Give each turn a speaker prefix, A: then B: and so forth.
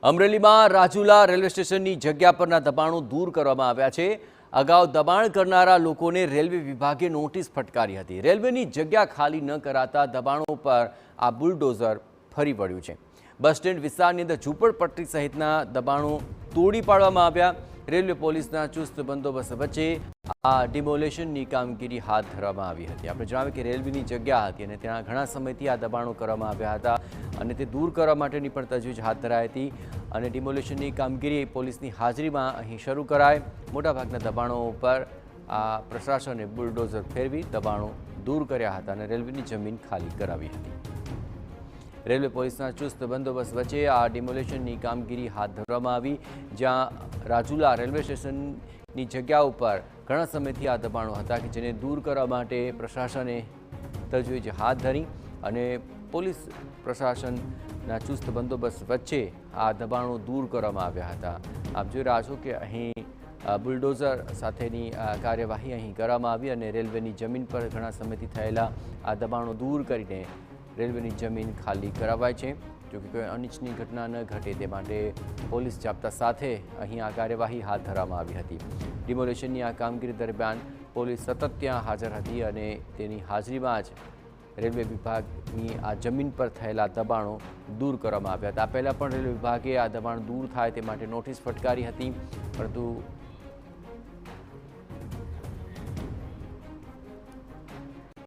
A: અમરેલીમાં રાજુલા રેલવે સ્ટેશનની જગ્યા પરના દબાણો દૂર કરવામાં આવ્યા છે। અગાઉ દબાણ કરનારા લોકોને રેલવે વિભાગે નોટિસ ફટકારી હતી। રેલવેની જગ્યા ખાલી ન કરાતા દબાણો પર આ બુલડોઝર ફરી વળ્યું છે। બસ સ્ટેન્ડ વિસ્તારની અંદર ઝૂંપડપટ્ટી સહિતના દબાણો તોડી પાડવામાં આવ્યા। રેલવે પોલીસના ચુસ્ત બંદોબસ્ત વચ્ચે આ ડિમોલેશનની કામગીરી હાથ ધરવામાં આવી હતી। આપણે જણાવ્યું કે રેલવેની જગ્યા હતી અને ત્યાં ઘણા સમયથી આ દબાણો કરવામાં આવ્યા હતા અને તે દૂર કરવા માટેની પણ તજવીજ હાથ ધરાઈ હતી અને ડિમોલેશનની કામગીરી પોલીસની હાજરીમાં અહીં શરૂ કરાઈ। મોટાભાગના દબાણો ઉપર આ પ્રશાસને બુલડોઝર ફેરવી દબાણો દૂર કર્યા હતા અને રેલવેની જમીન ખાલી કરાવી હતી। રેલવે પોલીસના ચુસ્ત બંદોબસ્ત વચ્ચે આ ડિમોલેશનની કામગીરી હાથ ધરવામાં આવી, જ્યાં રાજુલા રેલવે સ્ટેશનની જગ્યા ઉપર ઘણા સમયથી આ દબાણો હતા કે જેને દૂર કરવા માટે પ્રશાસને તજવીજ હાથ ધરી અને પોલીસ પ્રશાસનના ચુસ્ત બંદોબસ્ત વચ્ચે આ દબાણો દૂર કરવામાં આવ્યા હતા। આપ જોઈ રહ્યા છો કે અહીં બુલડોઝર સાથેની કાર્યવાહી અહીં કરવામાં આવી અને રેલવેની જમીન પર ઘણા સમયથી થયેલા આ દબાણો દૂર કરીને રેલવેની જમીન ખાલી કરાવાય છે। જો કે કોઈ અનિચ્છનીય ઘટના ન ઘટે તે માટે પોલીસ જાપ્તા સાથે અહીં આ કાર્યવાહી હાથ ધરવામાં આવી હતી। ડિમોલેશનની આ કામગીરી દરમિયાન પોલીસ સતત ત્યાં હાજર હતી અને તેની હાજરીમાં જ રેલવે વિભાગની આ જમીન પર થયેલા દબાણો દૂર કરવામાં આવ્યા હતા। આ પહેલાં પણ રેલવે વિભાગે આ દબાણ દૂર થાય તે માટે નોટિસ ફટકારી હતી, પરંતુ